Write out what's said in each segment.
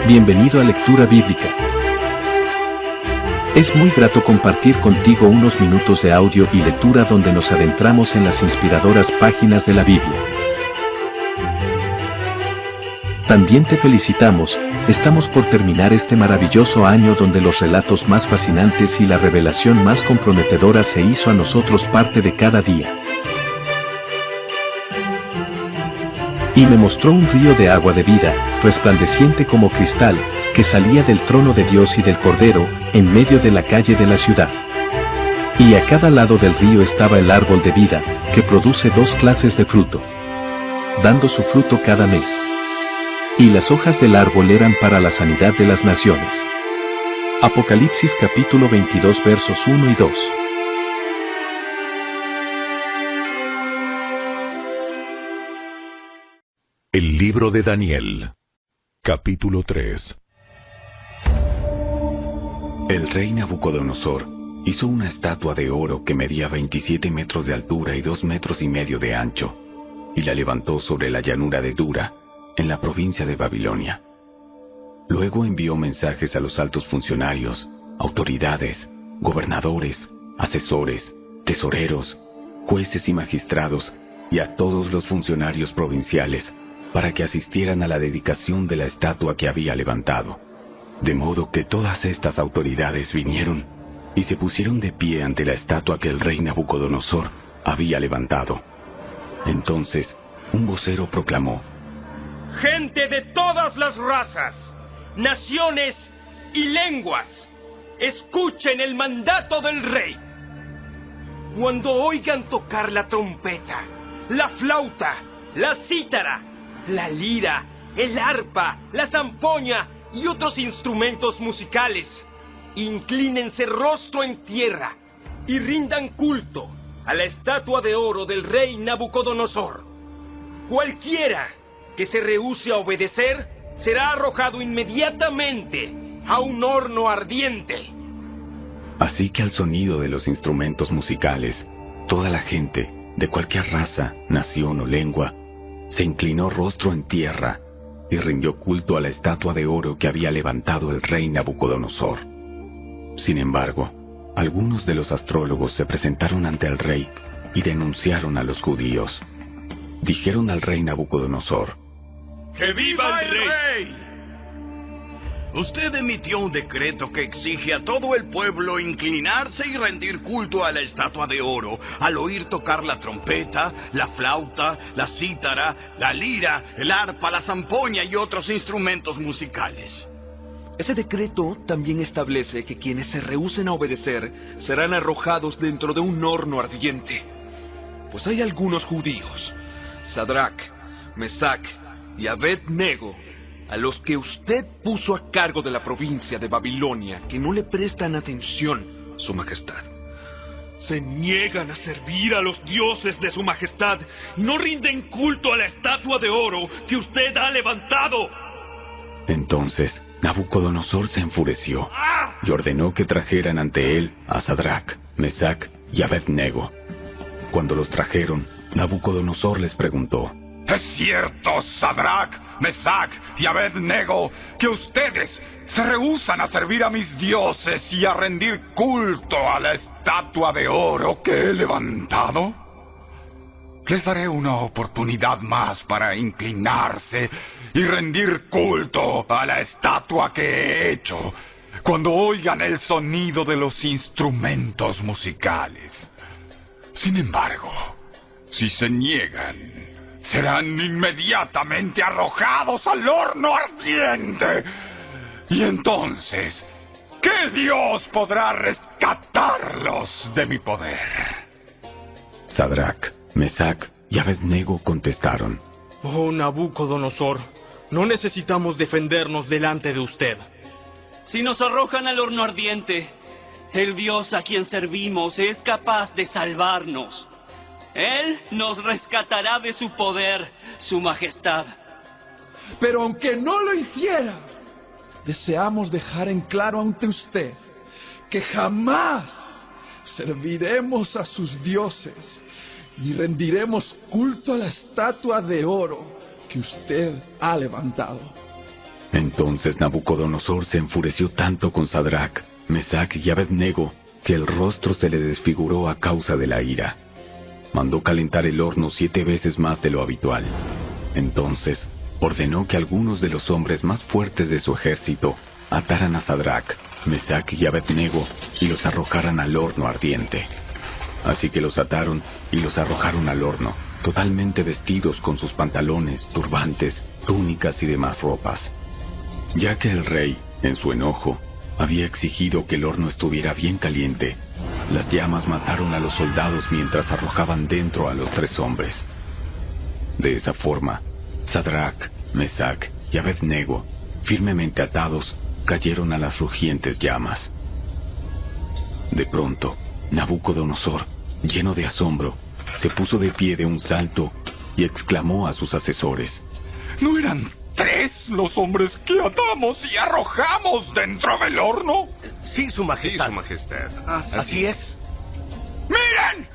Bienvenido a Lectura Bíblica. Es muy grato compartir contigo unos minutos de audio y lectura donde nos adentramos en las inspiradoras páginas de la Biblia. También te felicitamos, estamos por terminar este maravilloso año donde los relatos más fascinantes y la revelación más comprometedora se hizo a nosotros parte de cada día. Y me mostró un río de agua de vida, resplandeciente como cristal, que salía del trono de Dios y del Cordero, en medio de la calle de la ciudad. Y a cada lado del río estaba el árbol de vida, que produce 2 clases de fruto, dando su fruto cada mes. Y las hojas del árbol eran para la sanidad de las naciones. Apocalipsis capítulo 22 versos 1 y 2. El libro de Daniel, capítulo 3. El rey Nabucodonosor hizo una estatua de oro que medía 27 metros de altura y 2,5 metros de ancho, y la levantó sobre la llanura de Dura, en la provincia de Babilonia. Luego envió mensajes a los altos funcionarios, autoridades, gobernadores, asesores, tesoreros, jueces y magistrados, y a todos los funcionarios provinciales, para que asistieran a la dedicación de la estatua que había levantado. De modo que todas estas autoridades vinieron y se pusieron de pie ante la estatua que el rey Nabucodonosor había levantado. Entonces, un vocero proclamó: «Gente de todas las razas, naciones y lenguas, escuchen el mandato del rey. Cuando oigan tocar la trompeta, la flauta, la cítara, la lira, el arpa, la zampoña y otros instrumentos musicales, inclínense rostro en tierra y rindan culto a la estatua de oro del rey Nabucodonosor. Cualquiera que se rehúse a obedecer será arrojado inmediatamente a un horno ardiente». Así que al sonido de los instrumentos musicales, toda la gente, de cualquier raza, nación o lengua, se inclinó rostro en tierra y rindió culto a la estatua de oro que había levantado el rey Nabucodonosor. Sin embargo, algunos de los astrólogos se presentaron ante el rey y denunciaron a los judíos. Dijeron al rey Nabucodonosor: ¡Que viva el rey! Usted emitió un decreto que exige a todo el pueblo inclinarse y rendir culto a la estatua de oro al oír tocar la trompeta, la flauta, la cítara, la lira, el arpa, la zampoña y otros instrumentos musicales. Ese decreto también establece que quienes se rehúsen a obedecer serán arrojados dentro de un horno ardiente. Pues hay algunos judíos, Sadrach, Mesach y Abed-Nego, a los que usted puso a cargo de la provincia de Babilonia, que no le prestan atención, Su Majestad. Se niegan a servir a los dioses de Su Majestad y no rinden culto a la estatua de oro que usted ha levantado. Entonces Nabucodonosor se enfureció y ordenó que trajeran ante él a Sadrach, Mesach y Abed-Nego. Cuando los trajeron, Nabucodonosor les preguntó: ¿Es cierto, Sadrach, Mesach y Abed-Nego, que ustedes se rehúsan a servir a mis dioses y a rendir culto a la estatua de oro que he levantado? Les daré una oportunidad más para inclinarse y rendir culto a la estatua que he hecho, cuando oigan el sonido de los instrumentos musicales. Sin embargo, si se niegan, serán inmediatamente arrojados al horno ardiente. Y entonces, ¿qué Dios podrá rescatarlos de mi poder? Sadrach, Mesach y Abed-Nego contestaron: «Oh Nabucodonosor, no necesitamos defendernos delante de usted. Si nos arrojan al horno ardiente, el Dios a quien servimos es capaz de salvarnos. Él nos rescatará de su poder, Su Majestad». Pero aunque no lo hiciera, deseamos dejar en claro ante usted que jamás serviremos a sus dioses ni rendiremos culto a la estatua de oro que usted ha levantado. Entonces Nabucodonosor se enfureció tanto con Sadrach, Mesach y Abed-Nego que el rostro se le desfiguró a causa de la ira. Mandó calentar el horno 7 veces más de lo habitual. Entonces ordenó que algunos de los hombres más fuertes de su ejército ataran a Sadrach, Mesach y Abed-Nego y los arrojaran al horno ardiente. Así que los ataron y los arrojaron al horno, totalmente vestidos con sus pantalones, turbantes, túnicas y demás ropas. Ya que el rey, en su enojo, había exigido que el horno estuviera bien caliente, las llamas mataron a los soldados mientras arrojaban dentro a los 3 hombres. De esa forma, Sadrach, Mesach y Abed-Nego, firmemente atados, cayeron a las rugientes llamas. De pronto, Nabucodonosor, lleno de asombro, se puso de pie de un salto y exclamó a sus asesores: ¿No eran 3 los hombres que atamos y arrojamos dentro del horno? Sí, Su Majestad. Sí, Su Majestad. Así es. ¡Miren!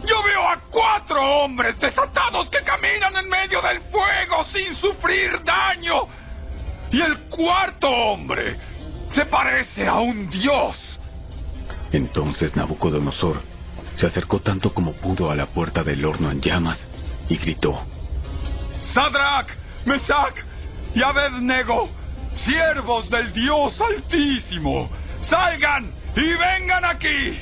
Yo veo a 4 hombres desatados que caminan en medio del fuego sin sufrir daño. Y el 4.º hombre se parece a un dios. Entonces Nabucodonosor se acercó tanto como pudo a la puerta del horno en llamas y gritó: Sadrach, Mesach y Abed-Nego, siervos del Dios Altísimo, salgan y vengan aquí.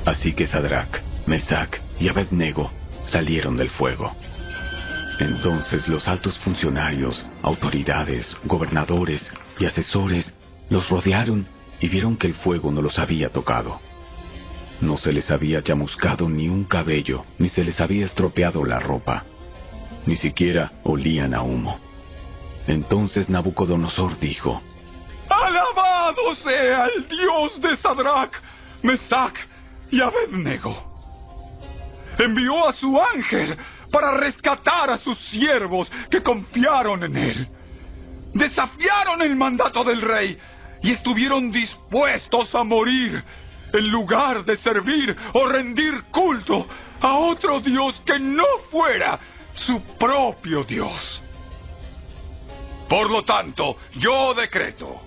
Así que Sadrach, Mesach y Abed-Nego salieron del fuego. Entonces los altos funcionarios, autoridades, gobernadores y asesores los rodearon y vieron que el fuego no los había tocado. No se les había chamuscado ni un cabello, ni se les había estropeado la ropa. Ni siquiera olían a humo. Entonces Nabucodonosor dijo: ¡Alabado sea el Dios de Sadrach, Mesach y Abed-Nego! Envió a su ángel para rescatar a sus siervos que confiaron en él. Desafiaron el mandato del rey y estuvieron dispuestos a morir en lugar de servir o rendir culto a otro Dios que no fuera su propio Dios. Por lo tanto, yo decreto: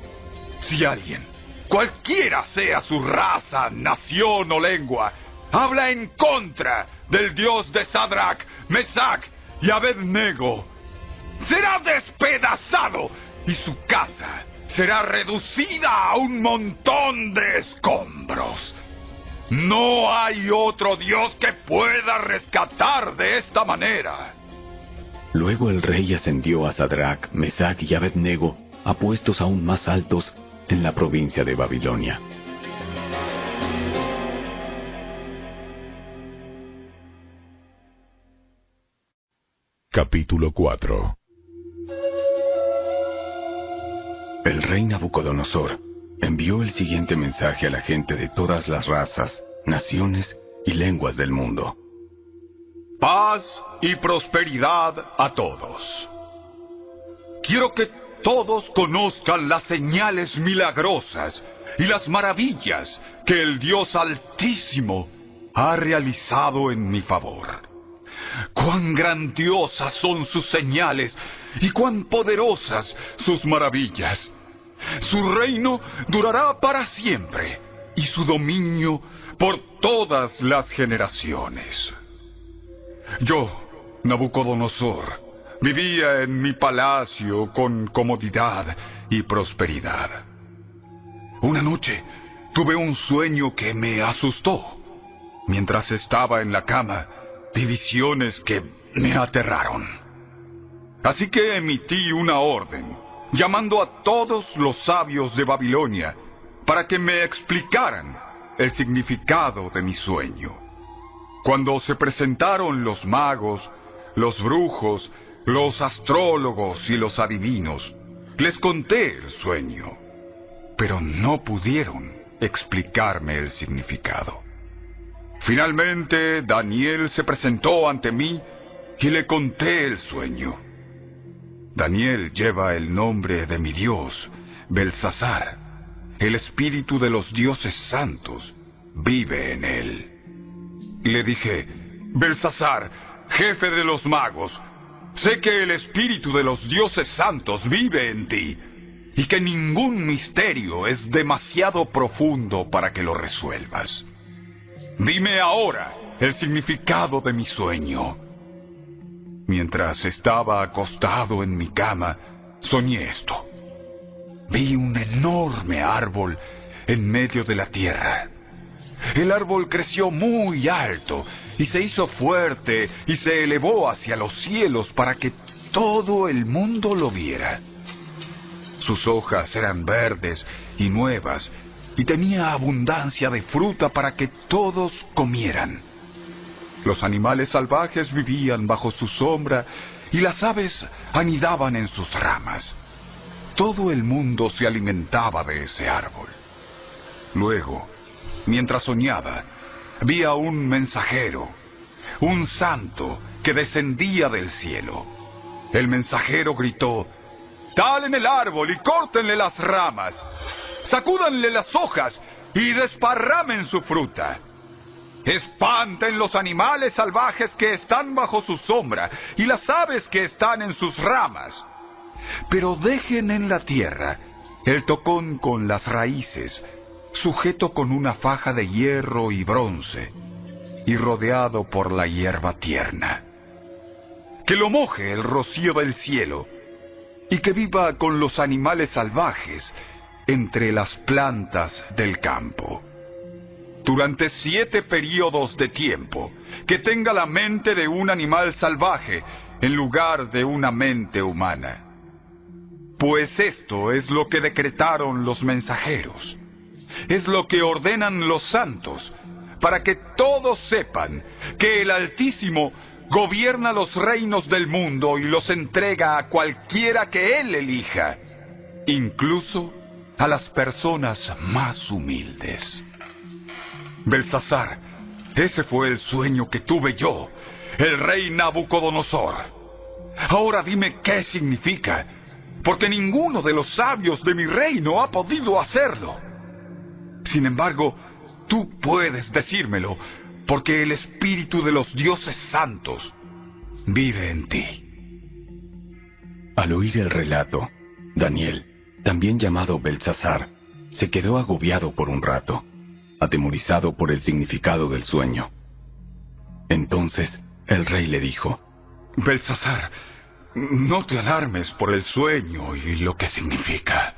si alguien, cualquiera sea su raza, nación o lengua, habla en contra del Dios de Sadrach, Mesach y Abed-Nego, será despedazado y su casa será reducida a un montón de escombros. No hay otro Dios que pueda rescatar de esta manera. Luego el rey ascendió a Sadrach, Mesach y Abed-Nego a puestos aún más altos en la provincia de Babilonia. Capítulo 4. El rey Nabucodonosor envió el siguiente mensaje a la gente de todas las razas, naciones y lenguas del mundo: Paz y prosperidad a todos. Quiero que todos conozcan las señales milagrosas y las maravillas que el Dios Altísimo ha realizado en mi favor. Cuán grandiosas son sus señales y cuán poderosas sus maravillas. Su reino durará para siempre y su dominio por todas las generaciones. Yo, Nabucodonosor, vivía en mi palacio con comodidad y prosperidad. Una noche tuve un sueño que me asustó. Mientras estaba en la cama, vi visiones que me aterraron. Así que emití una orden, llamando a todos los sabios de Babilonia para que me explicaran el significado de mi sueño. Cuando se presentaron los magos, los brujos, los astrólogos y los adivinos, les conté el sueño, pero no pudieron explicarme el significado. Finalmente, Daniel se presentó ante mí y le conté el sueño. Daniel lleva el nombre de mi Dios, Belsasar. El espíritu de los dioses santos vive en él. Le dije: Belsasar, jefe de los magos, sé que el espíritu de los dioses santos vive en ti, y que ningún misterio es demasiado profundo para que lo resuelvas. Dime ahora el significado de mi sueño. Mientras estaba acostado en mi cama, soñé esto. Vi un enorme árbol en medio de la tierra. El árbol creció muy alto y se hizo fuerte y se elevó hacia los cielos para que todo el mundo lo viera. Sus hojas eran verdes y nuevas y tenía abundancia de fruta para que todos comieran. Los animales salvajes vivían bajo su sombra y las aves anidaban en sus ramas. Todo el mundo se alimentaba de ese árbol. Luego, mientras soñaba, vi a un mensajero, un santo que descendía del cielo. El mensajero gritó: «Talen el árbol y córtenle las ramas, sacúdanle las hojas y desparramen su fruta. Espanten los animales salvajes que están bajo su sombra y las aves que están en sus ramas. Pero dejen en la tierra el tocón con las raíces, sujeto con una faja de hierro y bronce, y rodeado por la hierba tierna. Que lo moje el rocío del cielo, y que viva con los animales salvajes entre las plantas del campo. Durante 7 períodos de tiempo, que tenga la mente de un animal salvaje en lugar de una mente humana. Pues esto es lo que decretaron los mensajeros. Es lo que ordenan los santos, para que todos sepan que el Altísimo gobierna los reinos del mundo y los entrega a cualquiera que Él elija, incluso a las personas más humildes. Belsasar, ese fue el sueño que tuve yo, el rey Nabucodonosor. Ahora dime qué significa, porque ninguno de los sabios de mi reino ha podido hacerlo. Sin embargo, tú puedes decírmelo, porque el espíritu de los dioses santos vive en ti». Al oír el relato, Daniel, también llamado Belsasar, se quedó agobiado por un rato, atemorizado por el significado del sueño. Entonces el rey le dijo: «Belsasar, no te alarmes por el sueño y lo que significa».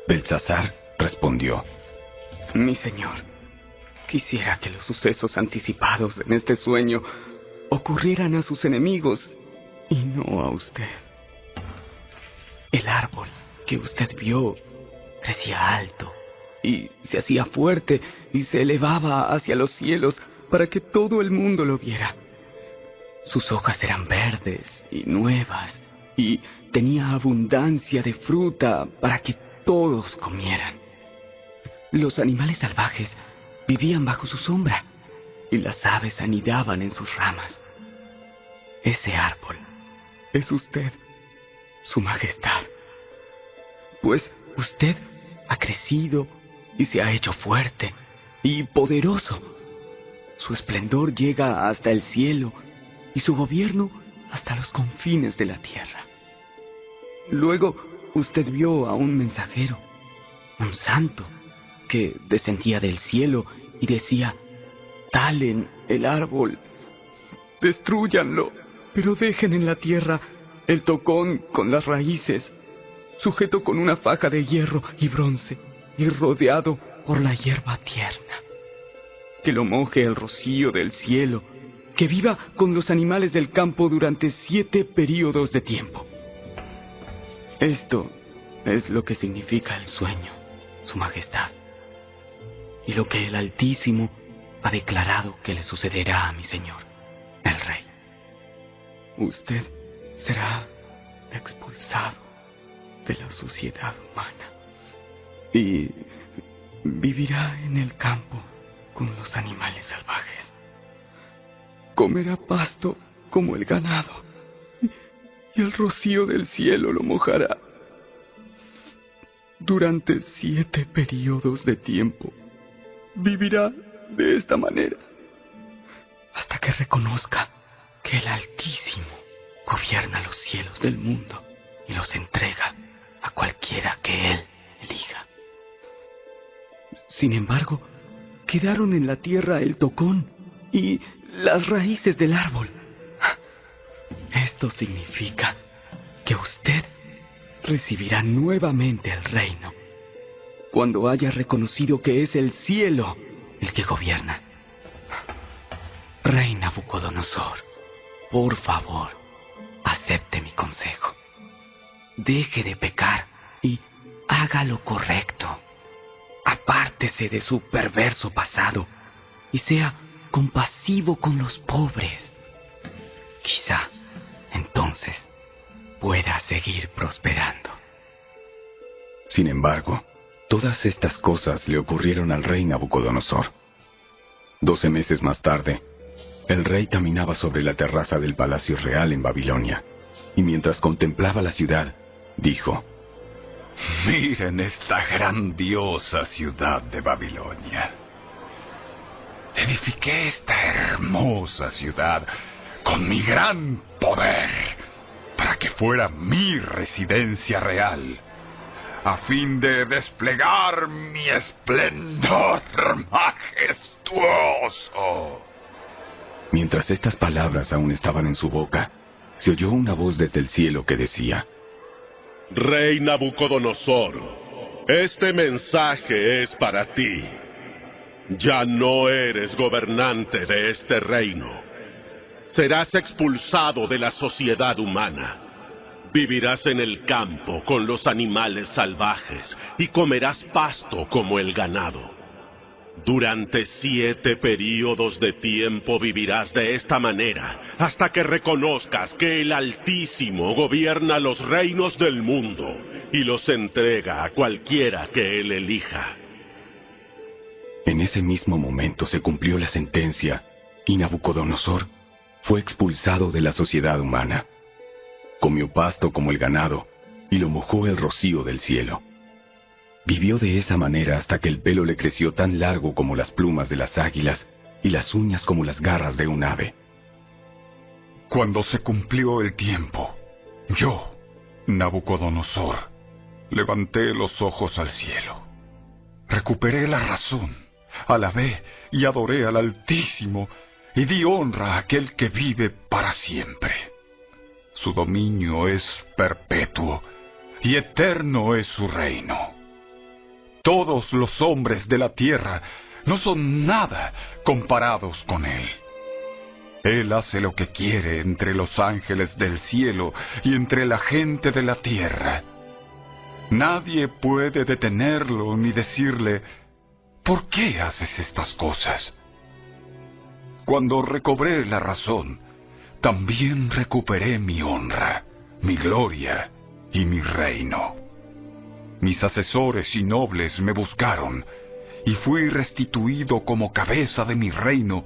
Belsasar respondió: Mi señor, quisiera que los sucesos anticipados en este sueño ocurrieran a sus enemigos y no a usted. El árbol que usted vio crecía alto y se hacía fuerte y se elevaba hacia los cielos para que todo el mundo lo viera. Sus hojas eran verdes y nuevas y tenía abundancia de fruta para que todos comieran. Los animales salvajes vivían bajo su sombra y las aves anidaban en sus ramas. Ese árbol es usted, su majestad. Pues usted ha crecido y se ha hecho fuerte y poderoso. Su esplendor llega hasta el cielo y su gobierno hasta los confines de la tierra. Luego usted vio a un mensajero, un santo, que descendía del cielo y decía: «Talen el árbol, destrúyanlo, pero dejen en la tierra el tocón con las raíces, sujeto con una faja de hierro y bronce y rodeado por la hierba tierna. Que lo moje el rocío del cielo, que viva con los animales del campo durante 7 períodos de tiempo». Esto es lo que significa el sueño, su majestad, y lo que el Altísimo ha declarado que le sucederá a mi señor, el rey. Usted será expulsado de la sociedad humana y vivirá en el campo con los animales salvajes. Comerá pasto como el ganado y el rocío del cielo lo mojará. Durante 7 períodos de tiempo vivirá de esta manera hasta que reconozca que el Altísimo gobierna los cielos del mundo y los entrega a cualquiera que Él elija. Sin embargo, quedaron en la tierra el tocón y las raíces del árbol. Esto significa que usted recibirá nuevamente el reino cuando haya reconocido que es el cielo el que gobierna. Rey Nabucodonosor, por favor, acepte mi consejo. Deje de pecar y haga lo correcto. Apártese de su perverso pasado y sea compasivo con los pobres. Quizá entonces pueda seguir prosperando. Sin embargo, todas estas cosas le ocurrieron al rey Nabucodonosor. 12 meses más tarde, el rey caminaba sobre la terraza del Palacio Real en Babilonia, y mientras contemplaba la ciudad, dijo: Miren esta grandiosa ciudad de Babilonia. Edifiqué esta hermosa ciudad con mi gran poder para que fuera mi residencia real, a fin de desplegar mi esplendor majestuoso. Mientras estas palabras aún estaban en su boca, se oyó una voz desde el cielo que decía: Rey Nabucodonosor, este mensaje es para ti. Ya no eres gobernante de este reino. Serás expulsado de la sociedad humana. Vivirás en el campo con los animales salvajes y comerás pasto como el ganado. Durante 7 períodos de tiempo vivirás de esta manera, hasta que reconozcas que el Altísimo gobierna los reinos del mundo y los entrega a cualquiera que Él elija. En ese mismo momento se cumplió la sentencia y Nabucodonosor fue expulsado de la sociedad humana. Comió pasto como el ganado y lo mojó el rocío del cielo. Vivió de esa manera hasta que el pelo le creció tan largo como las plumas de las águilas y las uñas como las garras de un ave. Cuando se cumplió el tiempo, yo, Nabucodonosor, levanté los ojos al cielo. Recuperé la razón, alabé y adoré al Altísimo y di honra a aquel que vive para siempre. Su dominio es perpetuo y eterno es su reino. Todos los hombres de la tierra no son nada comparados con él. Él hace lo que quiere entre los ángeles del cielo y entre la gente de la tierra. Nadie puede detenerlo ni decirle: ¿por qué haces estas cosas? Cuando recobré la razón, también recuperé mi honra, mi gloria y mi reino. Mis asesores y nobles me buscaron, y fui restituido como cabeza de mi reino,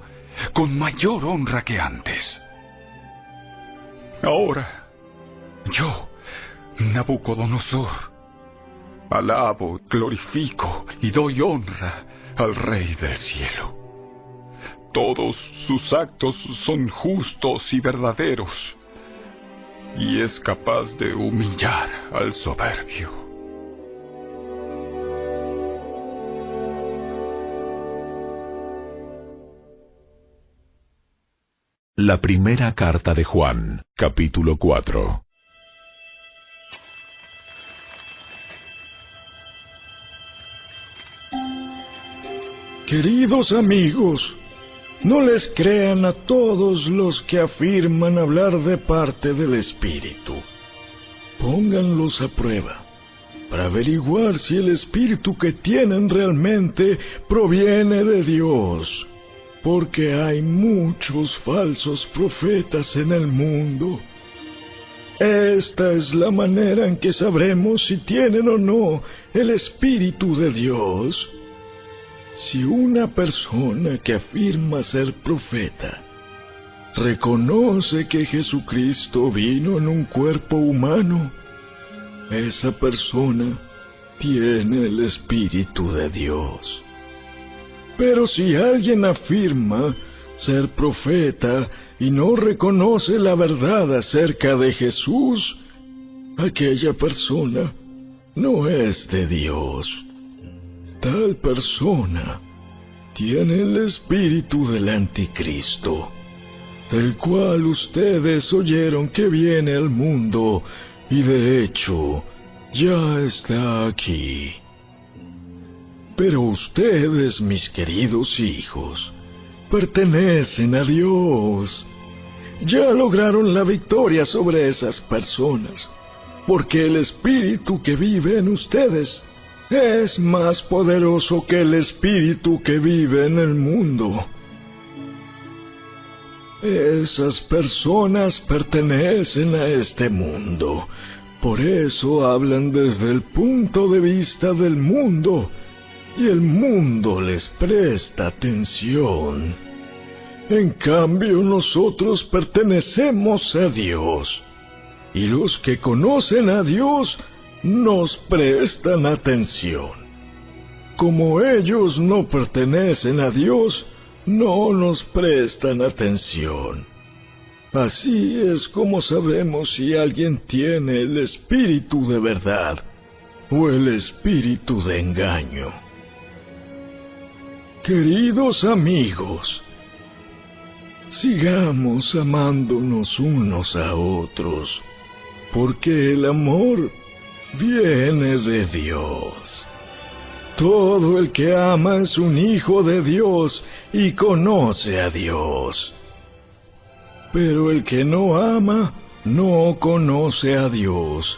con mayor honra que antes. Ahora, yo, Nabucodonosor, alabo, glorifico y doy honra al Rey del cielo. Todos sus actos son justos y verdaderos, y es capaz de humillar al soberbio. La primera carta de Juan, capítulo 4. Queridos amigos, no les crean a todos los que afirman hablar de parte del Espíritu. Pónganlos a prueba para averiguar si el Espíritu que tienen realmente proviene de Dios, porque hay muchos falsos profetas en el mundo. Esta es la manera en que sabremos si tienen o no el Espíritu de Dios. Si una persona que afirma ser profeta reconoce que Jesucristo vino en un cuerpo humano, esa persona tiene el Espíritu de Dios. Pero si alguien afirma ser profeta y no reconoce la verdad acerca de Jesús, aquella persona no es de Dios. Tal persona tiene el espíritu del anticristo, del cual ustedes oyeron que viene al mundo, y de hecho ya está aquí. Pero ustedes, mis queridos hijos, pertenecen a Dios. Ya lograron la victoria sobre esas personas, porque el espíritu que vive en ustedes es más poderoso que el espíritu que vive en el mundo. Esas personas pertenecen a este mundo, por eso hablan desde el punto de vista del mundo, y el mundo les presta atención. En cambio, nosotros pertenecemos a Dios, y los que conocen a Dios nos prestan atención. Como ellos no pertenecen a Dios, no nos prestan atención. Así es como sabemos si alguien tiene el espíritu de verdad o el espíritu de engaño. Queridos amigos, sigamos amándonos unos a otros, porque el amor viene de Dios. Todo el que ama es un hijo de Dios y conoce a Dios. Pero el que no ama no conoce a Dios,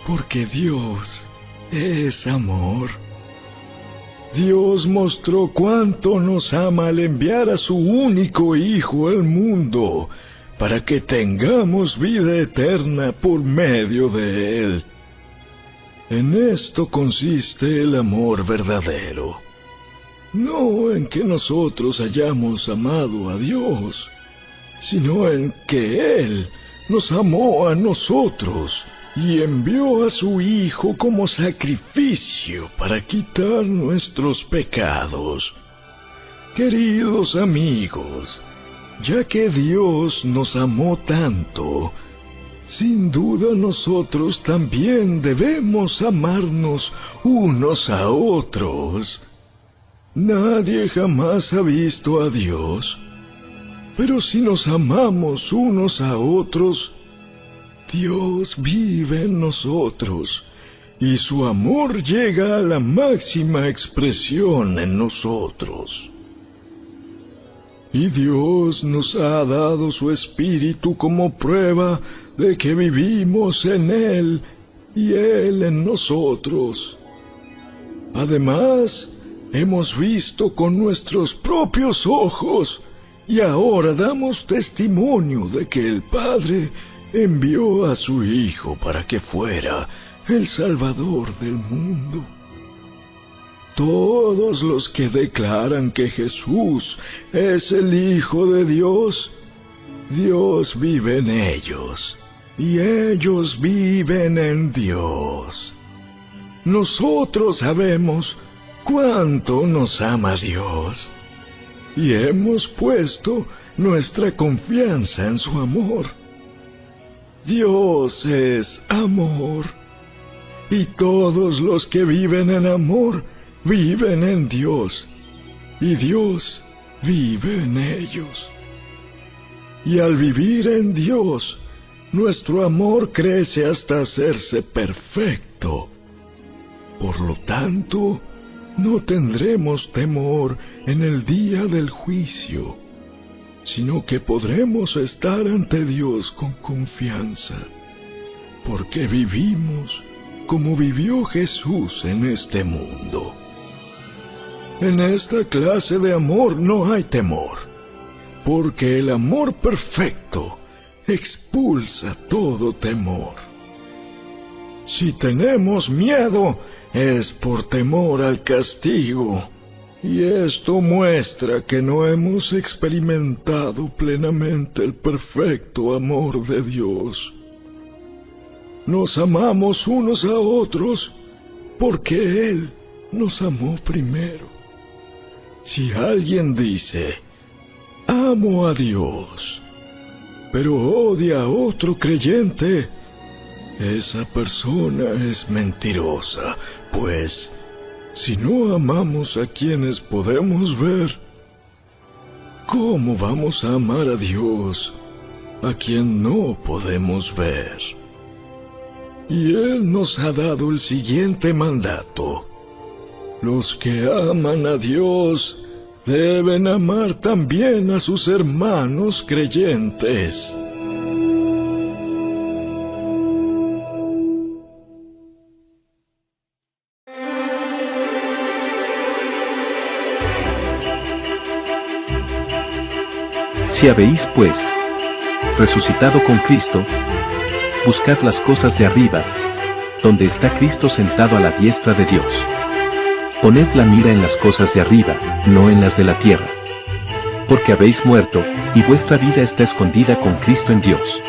porque Dios es amor. Dios mostró cuánto nos ama al enviar a su único Hijo al mundo, para que tengamos vida eterna por medio de Él. En esto consiste el amor verdadero, no en que nosotros hayamos amado a Dios, sino en que Él nos amó a nosotros y envió a su Hijo como sacrificio para quitar nuestros pecados. Queridos amigos, ya que Dios nos amó tanto, sin duda nosotros también debemos amarnos unos a otros. Nadie jamás ha visto a Dios, pero si nos amamos unos a otros, Dios vive en nosotros, y su amor llega a la máxima expresión en nosotros. Y Dios nos ha dado su Espíritu como prueba de que vivimos en Él y Él en nosotros. Además, hemos visto con nuestros propios ojos y ahora damos testimonio de que el Padre envió a su Hijo para que fuera el Salvador del mundo. Todos los que declaran que Jesús es el Hijo de Dios, Dios vive en ellos, y ellos viven en Dios. Nosotros sabemos cuánto nos ama Dios, y hemos puesto nuestra confianza en su amor. Dios es amor, y todos los que viven en amor viven en Dios, y Dios vive en ellos. Y al vivir en Dios, nuestro amor crece hasta hacerse perfecto. Por lo tanto, no tendremos temor en el día del juicio, sino que podremos estar ante Dios con confianza, porque vivimos como vivió Jesús en este mundo. En esta clase de amor no hay temor, porque el amor perfecto expulsa todo temor. Si tenemos miedo, es por temor al castigo, y esto muestra que no hemos experimentado plenamente el perfecto amor de Dios. Nos amamos unos a otros porque Él nos amó primero. Si alguien dice, amo a Dios, pero odia a otro creyente, esa persona es mentirosa, pues si no amamos a quienes podemos ver, ¿cómo vamos a amar a Dios, a quien no podemos ver? Y Él nos ha dado el siguiente mandato: los que aman a Dios deben amar también a sus hermanos creyentes. Si habéis, pues, resucitado con Cristo, buscad las cosas de arriba, donde está Cristo sentado a la diestra de Dios. Poned la mira en las cosas de arriba, no en las de la tierra. Porque habéis muerto, y vuestra vida está escondida con Cristo en Dios.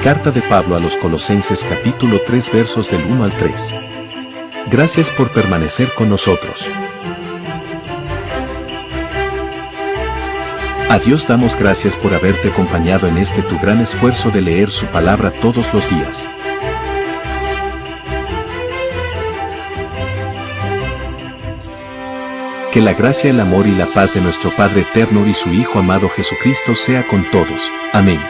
Carta de Pablo a los Colosenses capítulo 3 versos del 1 al 3. Gracias por permanecer con nosotros. A Dios damos gracias por haberte acompañado en este tu gran esfuerzo de leer su palabra todos los días. Que la gracia, el amor y la paz de nuestro Padre eterno y su Hijo amado Jesucristo sea con todos. Amén.